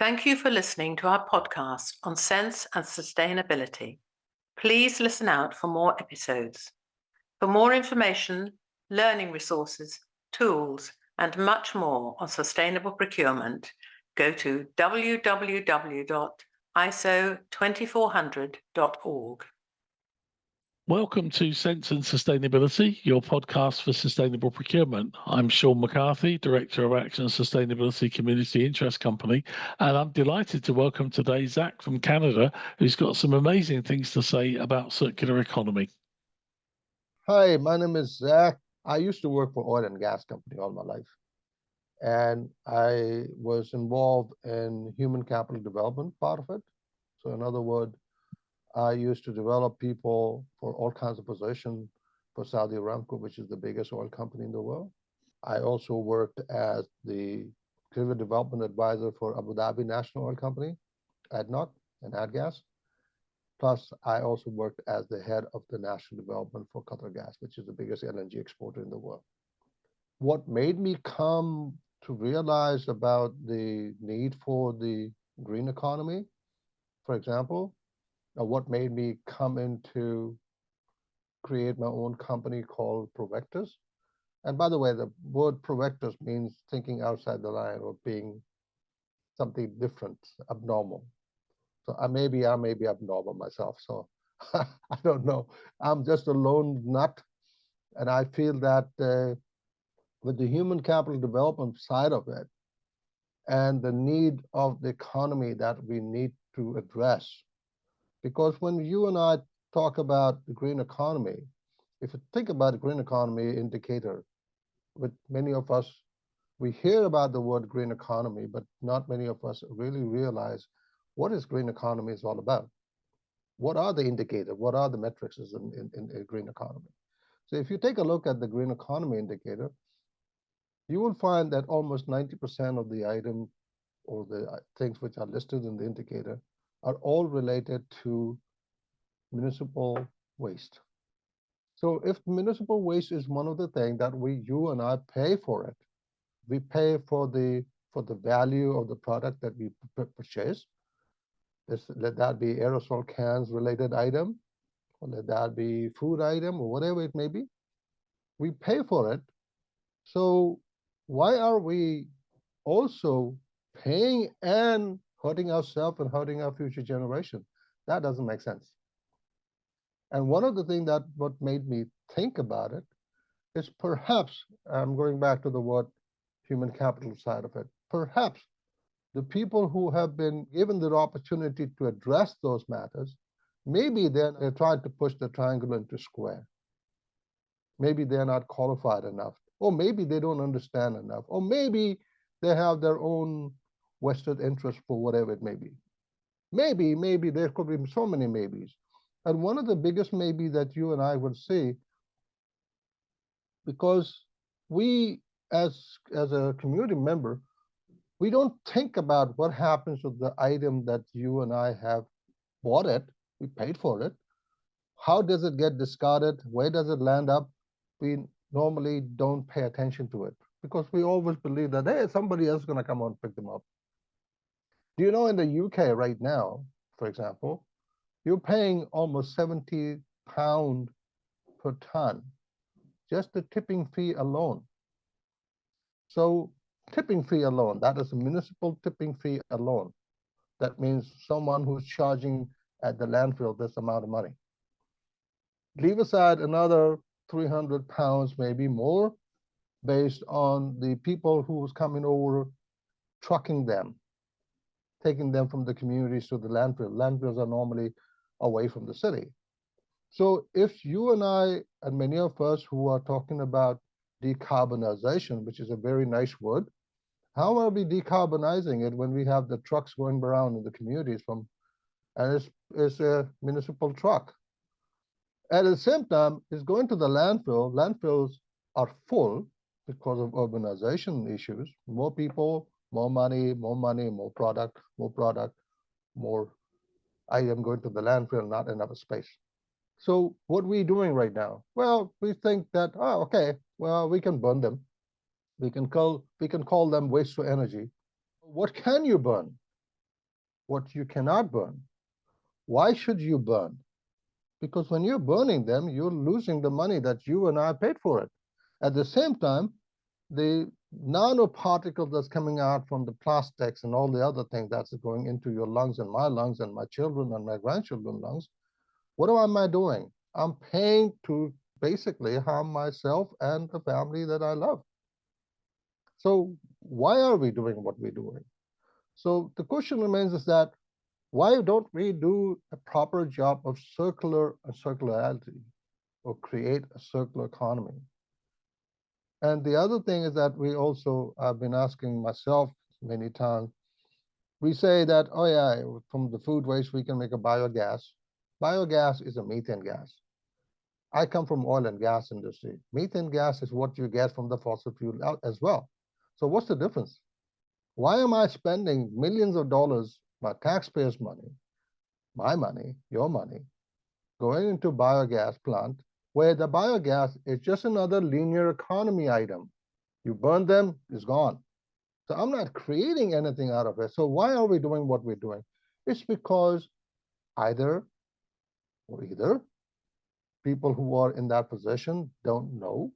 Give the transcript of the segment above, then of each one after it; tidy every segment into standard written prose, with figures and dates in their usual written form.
Thank you for listening to our podcast on sense and sustainability. Please listen out for more episodes. For more information, learning resources, tools, and much more on sustainable procurement, go to www.iso2400.org. Welcome to Sense and Sustainability, your podcast for sustainable procurement. I'm Shaun McCarthy, Director of Action and Sustainability Community Interest Company, and I'm delighted to welcome today Zack from Canada, who's got some amazing things to say about circular economy. Hi, my name is Zack. I used to work for oil and gas company all my life, and I was involved in human capital development part of it. So in other words, I used to develop people for all kinds of positions for Saudi Aramco, which is the biggest oil company in the world. I also worked as the career development advisor for Abu Dhabi National Oil Company, ADNOC and ADGAS. Plus, I also worked as the head of the national development for Qatar Gas, which is the biggest LNG exporter in the world. What made me come to realize about the need for the green economy, for example, what made me come into create my own company called Provectus. And by the way, the word Provectus means thinking outside the line or being something different, abnormal. So I may be abnormal myself. So I don't know. I'm just a lone nut. And I feel that with the human capital development side of it and the need of the economy that we need to address, because when you and I talk about the green economy, if you think about the green economy indicator, with many of us, we hear about the word green economy, but not many of us really realize what is green economy is all about. What are the indicators? What are the metrics in a green economy? So if you take a look at the green economy indicator, you will find that almost 90% of the item or the things which are listed in the indicator are all related to municipal waste. So if municipal waste is one of the things that you and I pay for it, we pay for the value of the product that we purchase. Let that be aerosol cans related item, or let that be food item, or whatever it may be. We pay for it. So why are we also paying and hurting ourselves and hurting our future generation? That doesn't make sense. And one of the things that what made me think about it is perhaps, I'm going back to the word human capital side of it, perhaps the people who have been given the opportunity to address those matters, maybe they're trying to push the triangle into square. Maybe they're not qualified enough, or maybe they don't understand enough, or maybe they have their own vested interest for whatever it may be. Maybe there could be so many maybes. And one of the biggest maybe that you and I would see, because we as a community member, we don't think about what happens with the item that you and I have bought it, we paid for it. How does it get discarded? Where does it land up? We normally don't pay attention to it because we always believe that, hey, somebody else is going to come and pick them up. Do you know in the UK right now, for example, you're paying almost £70 per ton, just the tipping fee alone. So tipping fee alone, that is a municipal tipping fee alone. That means someone who's charging at the landfill this amount of money. Leave aside another £300, maybe more, based on the people who's coming over, trucking them, taking them from the communities to the landfill. Landfills are normally away from the city. So if you and I, and many of us who are talking about decarbonization, which is a very nice word, how are we decarbonizing it when we have the trucks going around in the communities and it's a municipal truck? At the same time, it's going to the landfill. Landfills are full because of urbanization issues. More people, more money, more product, more item going to the landfill, not enough space. So what are we doing right now? Well, we think that, oh, okay, well, we can burn them. We can call them waste to energy. What can you burn? what you cannot burn. Why should you burn? Because when you're burning them, you're losing the money that you and I paid for it. At the same time, the nanoparticle that's coming out from the plastics and all the other things that's going into your lungs and my children and my grandchildren's lungs, what am I doing? I'm paying to basically harm myself and the family that I love. So why are we doing what we're doing? So the question remains is that why don't we do a proper job of circularity or create a circular economy? And the other thing is that we also, I've been asking myself many times, we say that, oh yeah, from the food waste, we can make a biogas. Biogas is a methane gas. I come from oil and gas industry. Methane gas is what you get from the fossil fuel out as well. So what's the difference? Why am I spending millions of dollars, my taxpayers' money, my money, your money, going into biogas plant where the biogas is just another linear economy item? You burn them, it's gone. So I'm not creating anything out of it. So why are we doing what we're doing? It's because either people who are in that position don't know,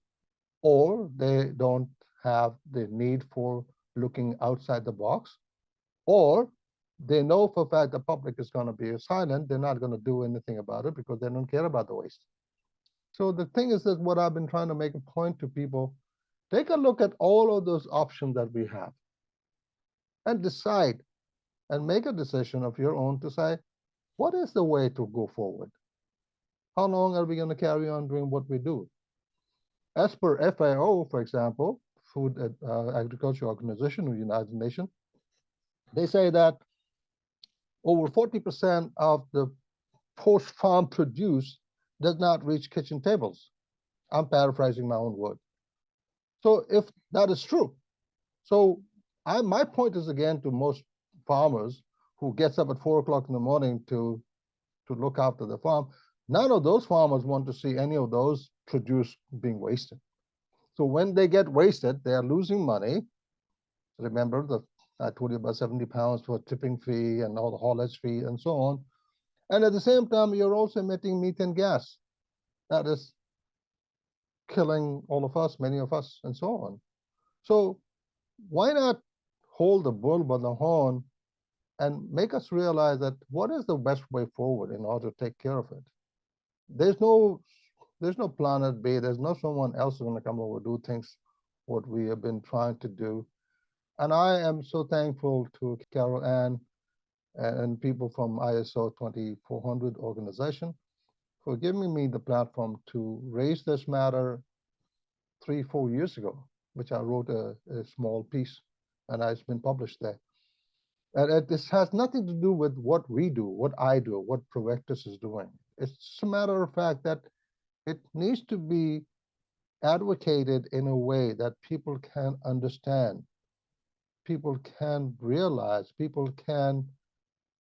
or they don't have the need for looking outside the box, or they know for a fact the public is going to be silent. They're not going to do anything about it because they don't care about the waste. So the thing is that what I've been trying to make a point to people, take a look at all of those options that we have and decide and make a decision of your own to say, what is the way to go forward? How long are we going to carry on doing what we do? As per FAO, for example, Food Agriculture Organization of the United Nations, they say that over 40% of the post-farm produce does not reach kitchen tables. I'm paraphrasing my own word. So if that is true, so my point is again to most farmers who gets up at 4 o'clock in the morning to look after the farm, none of those farmers want to see any of those produce being wasted. So when they get wasted, they are losing money. Remember, I told you about 70 pounds for tipping fee and all the haulage fee and so on. And at the same time, you're also emitting methane gas. That is killing all of us, many of us, and so on. So why not hold the bull by the horn and make us realize that what is the best way forward in order to take care of it? There's no planet B. There's no someone else who's going to come over and do things what we have been trying to do. And I am so thankful to Carol Ann and people from ISO 2400 organization for giving me the platform to raise this matter 3-4 years ago, which I wrote a small piece, and it's been published there. And this has nothing to do with what we do, what I do, what Provectus is doing. It's just a matter of fact that it needs to be advocated in a way that people can understand, people can realize, people can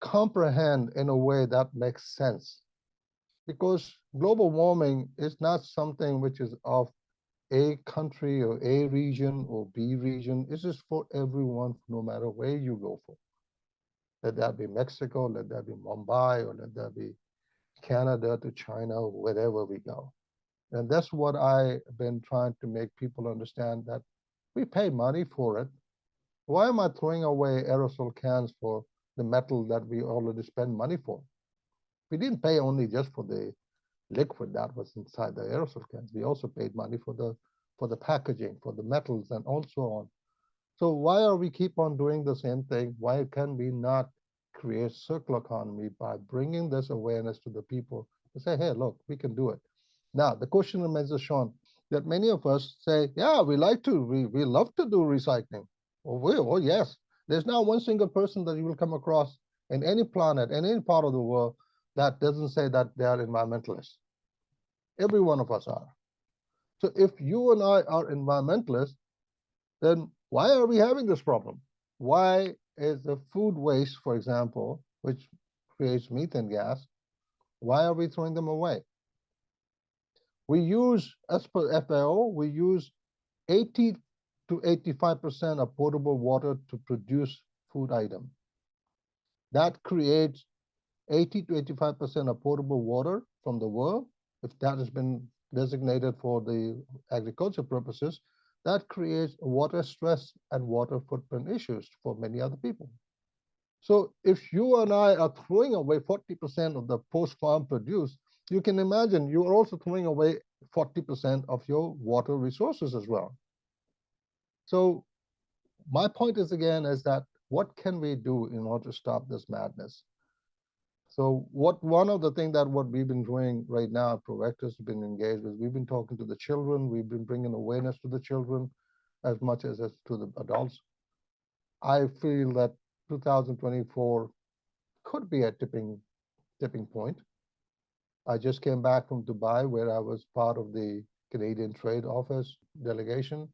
comprehend in a way that makes sense. Because global warming is not something which is of a country or A region or B region. This is for everyone, no matter where you go for. Let that be Mexico, let that be Mumbai, or let that be Canada to China, or wherever we go. And that's what I've been trying to make people understand, that we pay money for it. Why am I throwing away aerosol cans for the metal that we already spend money for? We didn't pay only just for the liquid that was inside the aerosol cans. We also paid money for the packaging, for the metals, and also on. So why are we keep on doing the same thing? Why can we not create circular economy by bringing this awareness to the people to say, hey, look, we can do it. Now, the question remains, Shaun, that many of us say, yeah, we love to do recycling. Oh, yes. There's not one single person that you will come across in any planet, in any part of the world, that doesn't say that they are environmentalists. Every one of us are. So if you and I are environmentalists, then why are we having this problem? Why is the food waste, for example, which creates methane gas, why are we throwing them away? We use, as per FAO, we use 80 to 85% of potable water to produce food item. That creates 80 to 85% of potable water from the world. If that has been designated for the agriculture purposes, that creates water stress and water footprint issues for many other people. So if you and I are throwing away 40% of the post-farm produce, you can imagine you are also throwing away 40% of your water resources as well. So my point is again is that what can we do in order to stop this madness? So one of the things that what we've been doing right now, Proactors have been engaged with, we've been talking to the children, we've been bringing awareness to the children as much as to the adults. I feel that 2024 could be a tipping point. I just came back from Dubai, where I was part of the Canadian Trade Office delegation.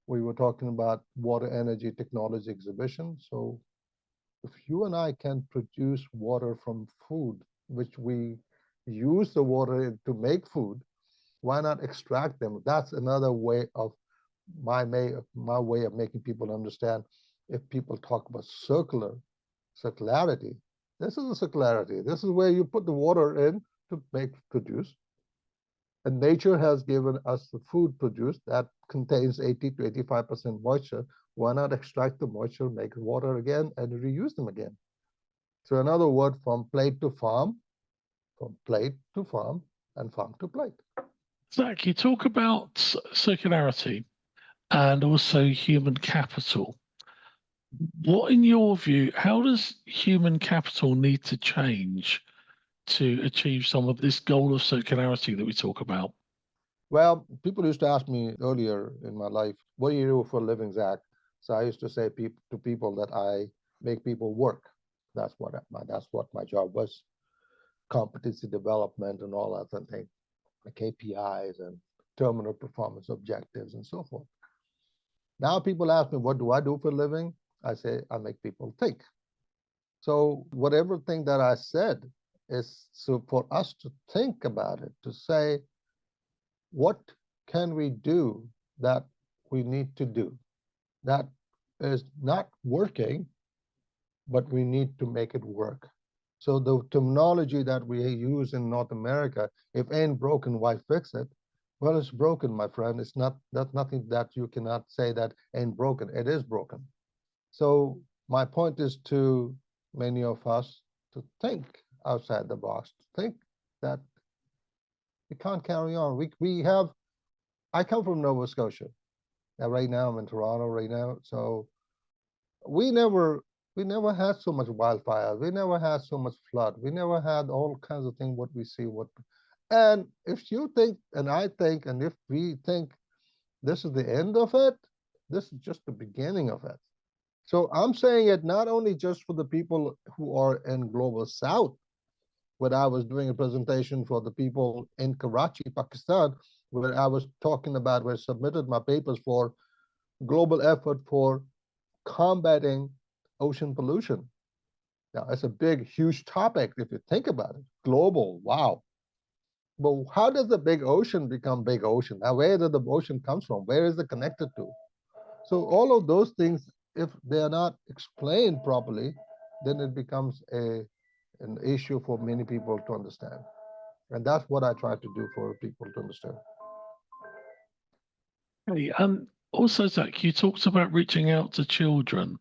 We were talking about water energy technology exhibition. So if you and I can produce water from food, which we use the water to make food, why not extract them? That's another way of my way of making people understand. If people talk about circularity, this is a circularity. This is where you put the water in to produce. And nature has given us the food produced that contains 80 to 85% moisture. Why not extract the moisture, make water again, and reuse them again? So another word, from plate to farm, from plate to farm, and farm to plate. Zack, you talk about circularity and also human capital. What, in your view, how does human capital need to change to achieve some of this goal of circularity that we talk about? Well, people used to ask me earlier in my life, what do you do for a living, Zack? So I used to say to people that I make people work. That's what my job was. Competency development and all that thing, the KPIs and terminal performance objectives and so forth. Now people ask me, what do I do for a living? I say, I make people think. So whatever thing that I said is so for us to think about it, to say, what can we do that we need to do that is not working, but we need to make it work. So the terminology that we use in North America, if ain't broken, why fix it? Well, it's broken, my friend. It's not, that's nothing that you cannot say that ain't broken. It is broken. So my point is to many of us to think outside the box, to think that we can't carry on. I come from Nova Scotia. Now, right now I'm in Toronto right now. So we never had so much wildfires. We never had so much flood. We never had all kinds of things what we see. And if you think, and I think, and if we think this is the end of it, this is just the beginning of it. So I'm saying it not only just for the people who are in Global South, when I was doing a presentation for the people in Karachi, Pakistan, where I was talking about, where I submitted my papers for global effort for combating ocean pollution. Now, it's a big, huge topic if you think about it. Global, wow. But how does the big ocean become big ocean? Now, where did the ocean comes from? Where is it connected to? So all of those things, if they are not explained properly, then it becomes an issue for many people to understand. And that's what I try to do for people to understand. Hey, also, Zack, you talked about reaching out to children.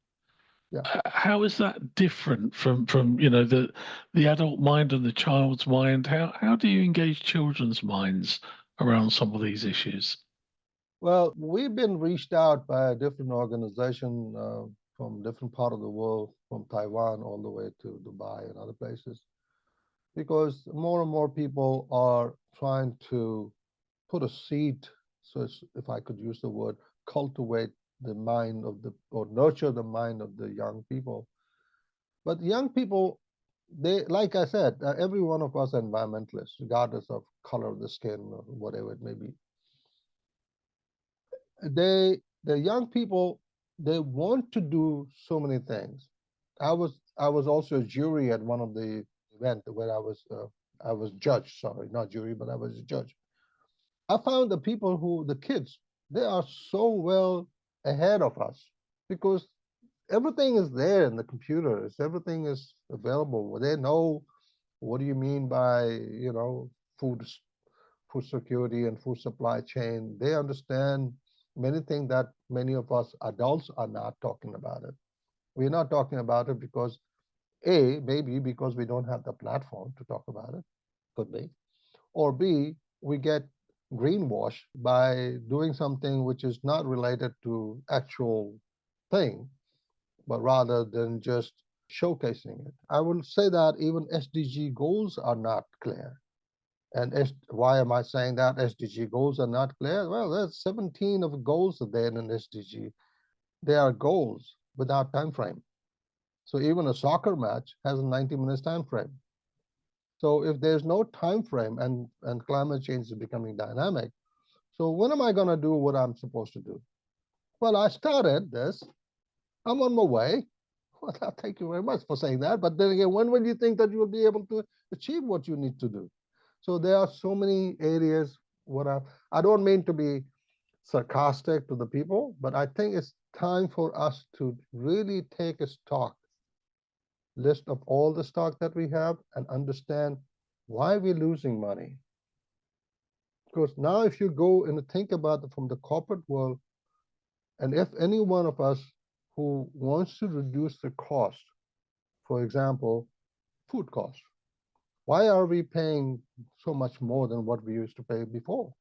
Yeah. How is that different from the adult mind and the child's mind? How do you engage children's minds around some of these issues? Well, we've been reached out by a different organization from different part of the world, from Taiwan all the way to Dubai and other places, because more and more people are trying to put a seed, so if I could use the word, cultivate the mind of or nurture the mind of the young people. But young people, they, like I said, every one of us are environmentalists, regardless of color of the skin or whatever it may be. The young people, they want to do so many things. I was also a jury at one of the event where I was judge, sorry, not jury, but I was a judge. I found the kids, they are so well ahead of us because everything is there in the computer. Everything is available. They know what do you mean by, food food security and food supply chain. They understand many things that many of us adults are not talking about it. We're not talking about it because maybe because we don't have the platform to talk about it, could be, or B, we get greenwashed by doing something which is not related to actual thing, but rather than just showcasing it. I will say that even SDG goals are not clear. And why am I saying that SDG goals are not clear? Well, there's 17 of goals there in an SDG. They are goals without time frame. So even a soccer match has a 90 minutes time frame. So if there's no time frame and climate change is becoming dynamic, so when am I going to do what I'm supposed to do? Well, I started this. I'm on my way. Well, thank you very much for saying that. But then again, when will you think that you will be able to achieve what you need to do? So there are so many areas. I don't mean to be sarcastic to the people, but I think it's time for us to really take a list of all the stock that we have and understand why we're losing money. Because now if you go and think about it from the corporate world, and if any one of us who wants to reduce the cost, for example, food costs, why are we paying so much more than what we used to pay before?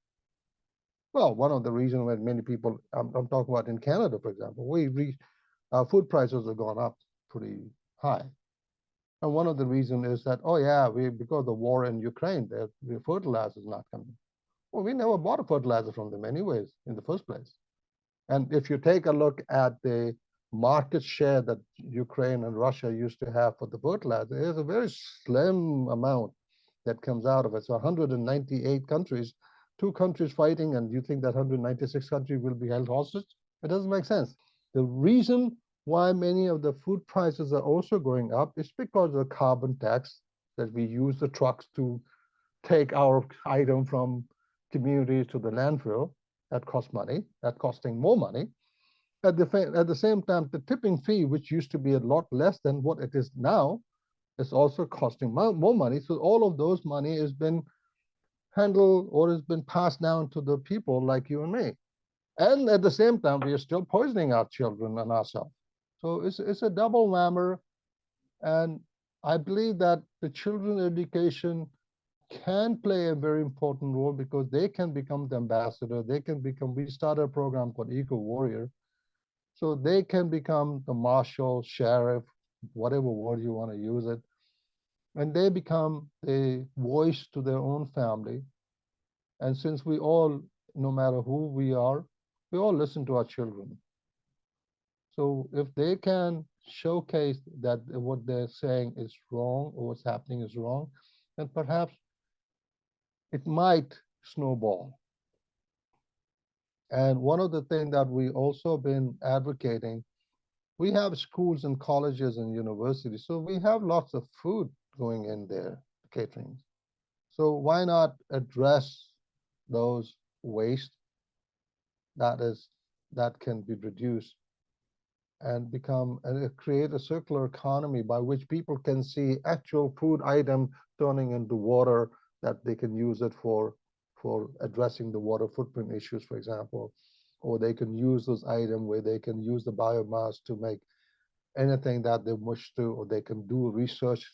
Well, one of the reasons why many people, I'm talking about in Canada, for example, our food prices have gone up pretty high. And one of the reasons is that, oh yeah, because of the war in Ukraine, the fertilizer is not coming. Well, we never bought a fertilizer from them anyways in the first place. And if you take a look at the market share that Ukraine and Russia used to have for the fertilizer, it's a very slim amount that comes out of it. So 198 countries, 2 countries fighting, and you think that 196 countries will be held hostage? It doesn't make sense. The reason why many of the food prices are also going up is because of the carbon tax that we use the trucks to take our item from communities to the landfill. That costs money. That's costing more money. At the same time, the tipping fee, which used to be a lot less than what it is now, is also costing more money. So all of those money has been handled or has been passed down to the people like you and me. And at the same time, we are still poisoning our children and ourselves. So it's a double whammer. And I believe that the children's education can play a very important role because they can become the ambassador. We started a program called Eco Warrior. So they can become the marshal, sheriff, whatever word you want to use it. And they become a voice to their own family. And since we all, no matter who we all listen to our children. So if they can showcase that what they're saying is wrong or what's happening is wrong, then perhaps it might snowball. And one of the things that we also been advocating, we have schools and colleges and universities, so we have lots of food going in there, catering. So why not address those waste that can be reduced and create a circular economy by which people can see actual food item turning into water that they can use it for addressing the water footprint issues, for example, or they can use those items where they can use the biomass to make anything that they wish to, or they can do research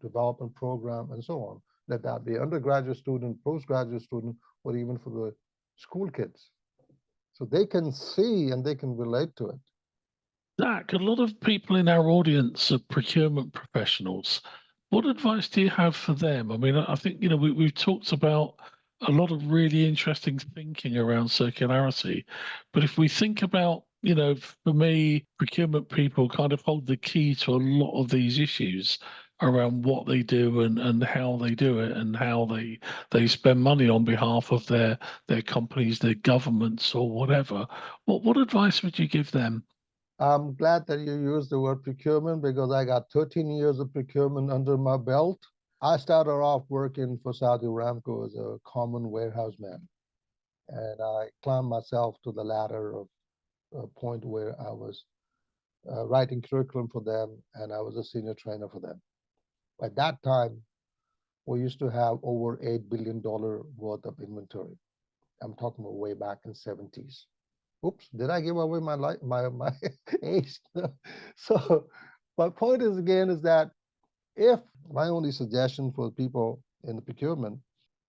development program and so on. Let that be undergraduate student, postgraduate student, or even for the school kids. So they can see and they can relate to it. Zack, a lot of people in our audience are procurement professionals. What advice do you have for them? I mean, I think, we've talked about a lot of really interesting thinking around circularity. But if we think about, for me, procurement people kind of hold the key to a lot of these issues around what they do and how they do it and how they spend money on behalf of their companies, their governments or whatever. What advice would you give them? I'm glad that you used the word procurement because I got 13 years of procurement under my belt. I started off working for Saudi Aramco as a common warehouse man. And I climbed myself to the ladder of a point where I was writing curriculum for them, and I was a senior trainer for them. At that time, we used to have over $8 billion worth of inventory. I'm talking about way back in 70s. Oops, did I give away my age? So my point is again is that if my only suggestion for people in the procurement,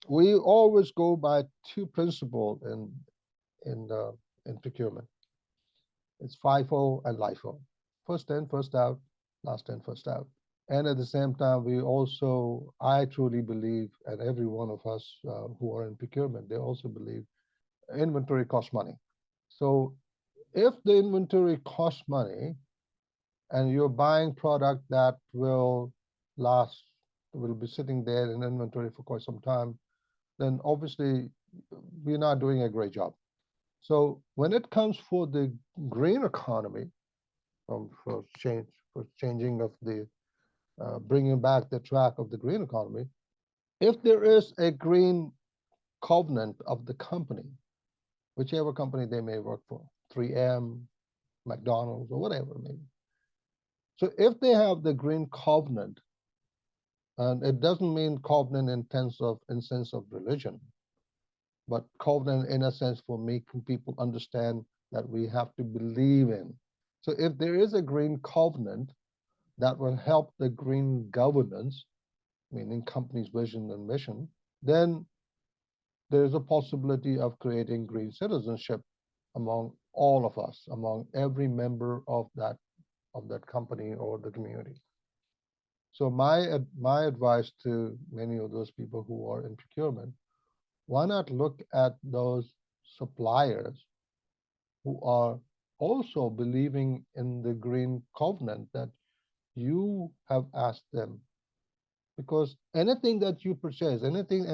we always go by two principles in in procurement. It's FIFO and LIFO. First in, first out, last in, first out. And at the same time, we also, I truly believe, and every one of us who are in procurement, they also believe inventory costs money. So if the inventory costs money and you're buying product that will last, will be sitting there in inventory for quite some time, then obviously we're not doing a great job. So when it comes for the green economy, for changing of the bringing back the track of the green economy, if there is a green covenant of the company, whichever company they may work for, 3M, McDonald's, or whatever maybe. So if they have the green covenant, and it doesn't mean covenant in sense of religion, but covenant in a sense for making people understand that we have to believe in. So if there is a green covenant that will help the green governance, meaning company's vision and mission, then there's a possibility of creating green citizenship among all of us, among every member of that company or the community. So my advice to many of those people who are in procurement, why not look at those suppliers who are also believing in the green covenant that you have asked them? Because anything that you purchase, anything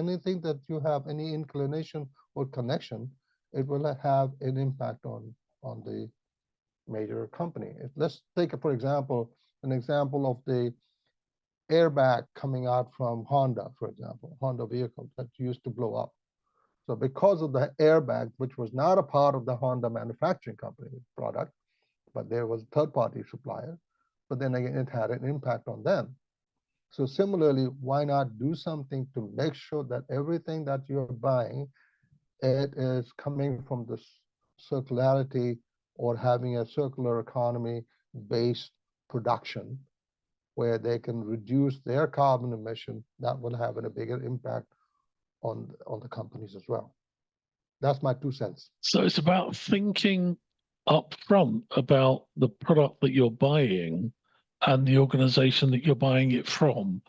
that you have any inclination or connection, it will have an impact on the major company. Let's take, for example, an example of the airbag coming out from Honda, for example, Honda vehicle that used to blow up. So because of the airbag, which was not a part of the Honda manufacturing company product, but there was a third-party supplier, but then again, it had an impact on them. So similarly, why not do something to make sure that everything that you're buying, it is coming from the circularity or having a circular economy based production where they can reduce their carbon emission. That will have a bigger impact on the companies as well. That's my 2 cents. So it's about thinking up front about the product that you're buying and the organization that you're buying it from.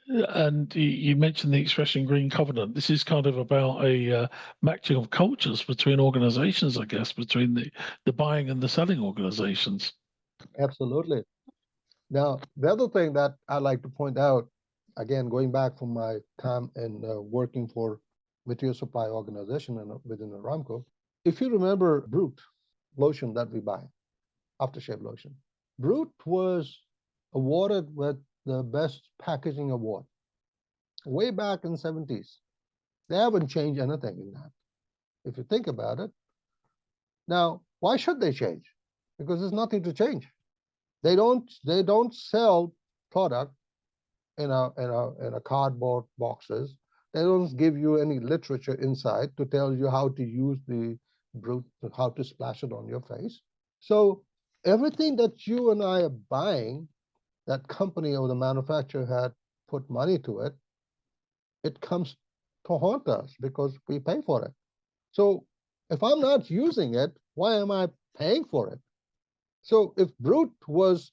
And you mentioned the expression green covenant. This is kind of about a matching of cultures between organizations, I guess, between the buying and the selling organizations. Absolutely. Now, the other thing that I like to point out, again, going back from my time in working for material supply organization within Aramco, if you remember Brute lotion that we buy, aftershave lotion, Brute was awarded with the best packaging award way back in the 70s. They haven't changed anything in that, if you think about it. Now, why should they change? Because there's nothing to change. They don't sell product in a cardboard boxes. They don't give you any literature inside to tell you how to use the Brute, how to splash it on your face. So everything that you and I are buying, that company or the manufacturer had put money to it, it comes to haunt us because we pay for it. So if I'm not using it, why am I paying for it? So if Brute was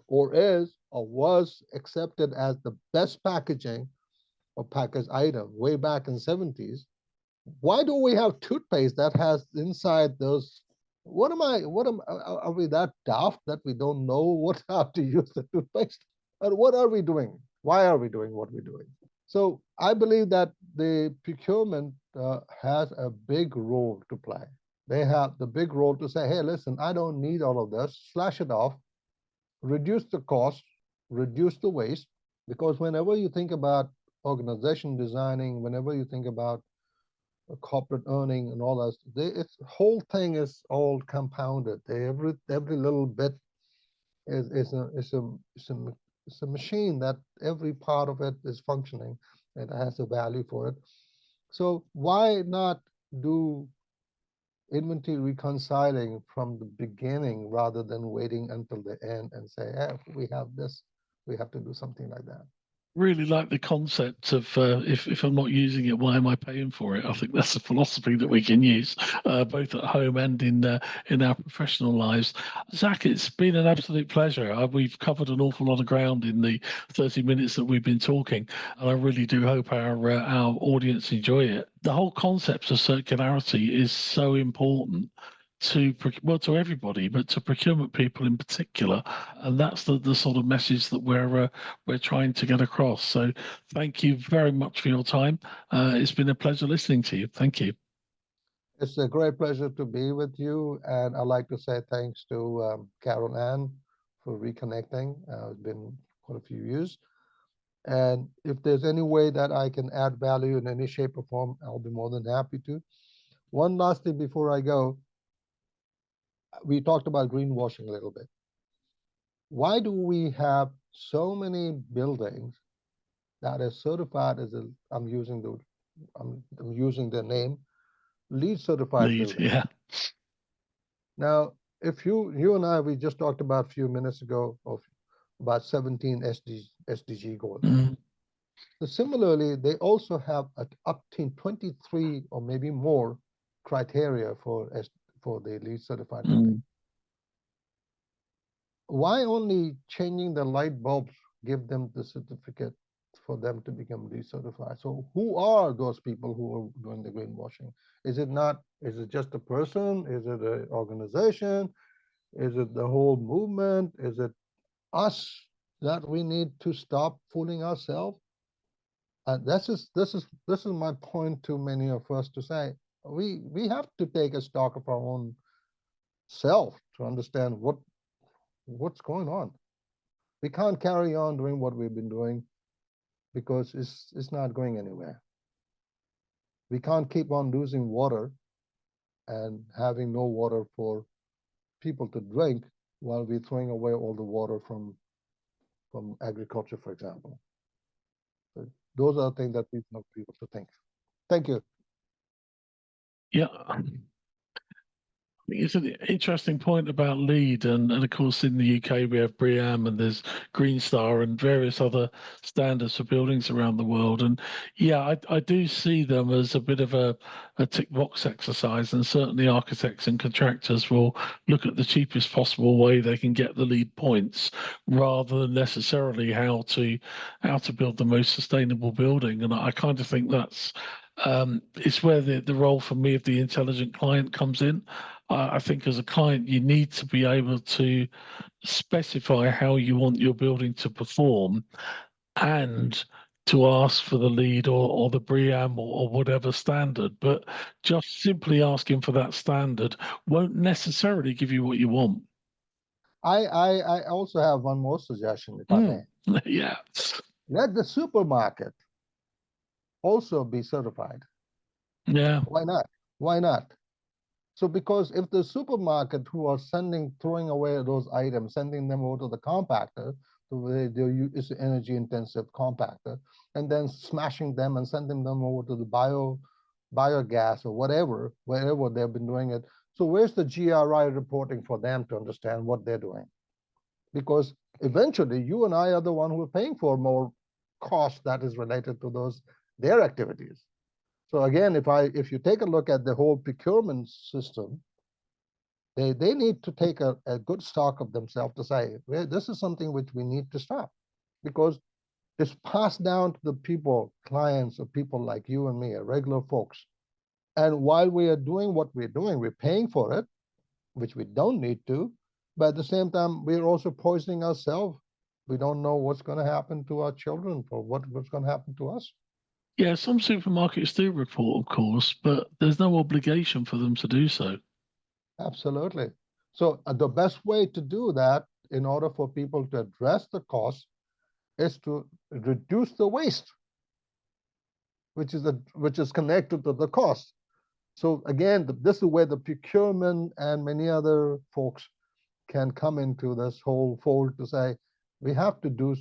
or is or was accepted as the best packaging or packaged item way back in the 70s, why do we have toothpaste that has inside those? Are we that daft that we don't know how to use the toothpaste? Or what are we doing? Why are we doing what we're doing? So I believe that the procurement has a big role to play. They have the big role to say, hey, listen, I don't need all of this, slash it off, reduce the cost, reduce the waste, because whenever you think about organization designing, whenever you think about corporate earning and all that, its whole thing is all compounded. Every little bit is a machine that every part of it is functioning and has a value for it. So why not do inventory reconciling from the beginning rather than waiting until the end and say, we have this, we have to do something like that. Really like the concept of if I'm not using it, why am I paying for it? I think that's a philosophy that we can use both at home and in our professional lives. Zack, it's been an absolute pleasure. We've covered an awful lot of ground in the 30 minutes that we've been talking, and I really do hope our audience enjoy it. The whole concept of circularity is so important to everybody, but to procurement people in particular, and that's the sort of message that we're trying to get across. So, thank you very much for your time. It's been a pleasure listening to you. Thank you. It's a great pleasure to be with you, and I'd like to say thanks to Carol Ann for reconnecting. It's been quite a few years, and if there's any way that I can add value in any shape or form, I'll be more than happy to. One last thing before I go. We talked about greenwashing a little bit. Why do we have so many buildings that are certified as I'm using the name LEED certified Lead, building? yeah. Now, if you and I, we just talked about a few minutes ago of about 17 SDG goals. So similarly, they also have up to 23 or maybe more criteria for the LEED certified building. Why only changing the light bulbs give them the certificate for them to become recertified? So who are those people who are doing the greenwashing? Is it just a person? Is it an organization? Is it the whole movement? Is it us that we need to stop fooling ourselves? And this is my point to many of us to say we have to take a stock of our own self to understand what's going on. We can't carry on doing what we've been doing because it's not going anywhere. We can't keep on losing water and having no water for people to drink while we're throwing away all the water from agriculture, for example. So those are things that we want people to think. Thank you. Yeah. It's an interesting point about LEED, and of course in the UK we have BREEAM and there's Green Star and various other standards for buildings around the world. And yeah, I do see them as a bit of a tick box exercise, and certainly architects and contractors will look at the cheapest possible way they can get the LEED points rather than necessarily how to build the most sustainable building. And I kind of think that's it's where the role for me of the intelligent client comes in. I think as a client, you need to be able to specify how you want your building to perform and to ask for the LEED or the BREEAM or whatever standard. But just simply asking for that standard won't necessarily give you what you want. I also have one more suggestion, if I may. Yeah. Let the supermarket also be certified. Yeah. Why not? Why not? So because if the supermarket who are throwing away those items, sending them over to the compactor, it's an energy intensive compactor, and then smashing them and sending them over to the biogas or wherever they've been doing it. So where's the GRI reporting for them to understand what they're doing? Because eventually you and I are the one who are paying for more cost that is related to their activities. So again, if you take a look at the whole procurement system, they need to take a good stock of themselves to say, well, this is something which we need to stop, because it's passed down to the people, clients, or people like you and me, regular folks. And while we are doing what we're doing, we're paying for it, which we don't need to, but at the same time, we're also poisoning ourselves. We don't know what's going to happen to our children or what's going to happen to us. Yeah, some supermarkets do report, of course, but there's no obligation for them to do so. Absolutely. So the best way to do that in order for people to address the cost is to reduce the waste, which is connected to the cost. So again, this is where the procurement and many other folks can come into this whole fold to say, we have to do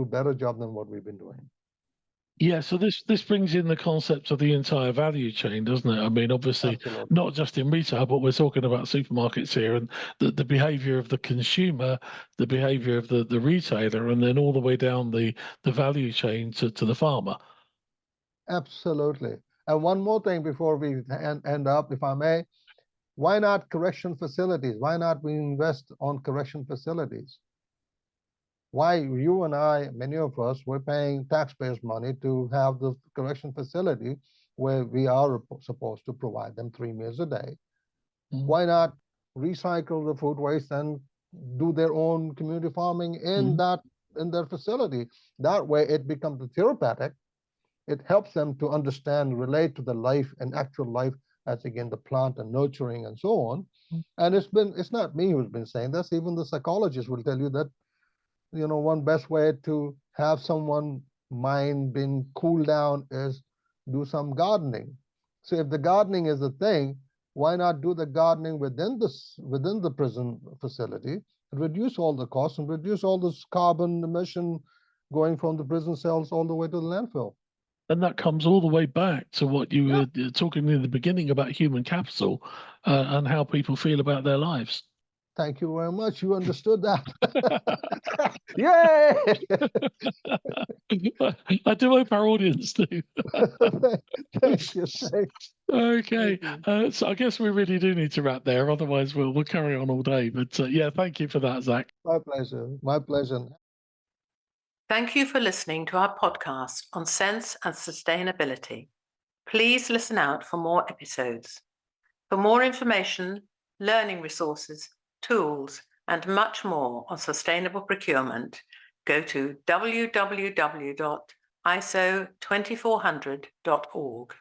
better job than what we've been doing. Yeah, so this brings in the concept of the entire value chain, doesn't it? I mean, obviously, Absolutely. not just in retail, but we're talking about supermarkets here, and the behaviour of the consumer, the behaviour of the retailer, and then all the way down the value chain to the farmer. Absolutely. And one more thing before we end up, if I may, why not correction facilities? Why not we invest on correction facilities? Why you and I, many of us, we're paying taxpayers' money to have the correction facility where we are supposed to provide them 3 meals a day. Why not recycle the food waste and do their own community farming in their facility? That way it becomes a therapeutic. It helps them to understand, relate to the life and actual life as again the plant and nurturing and so on. And it's not me who's been saying this, even the psychologists will tell you that, you know, one best way to have someone mind being cooled down is do some gardening. So if the gardening is a thing, why not do the gardening within the prison facility, reduce all the costs and reduce all this carbon emission going from the prison cells all the way to the landfill? And that comes all the way back to what you were talking in the beginning about human capital and how people feel about their lives. Thank you very much. You understood that. Yay! I do hope our audience do. Thank you. Okay, so I guess we really do need to wrap there. Otherwise, we'll carry on all day. But yeah, thank you for that, Zack. My pleasure. My pleasure. Thank you for listening to our podcast on sense and sustainability. Please listen out for more episodes. For more information, learning resources, tools, and much more on sustainable procurement, go to www.iso2400.org.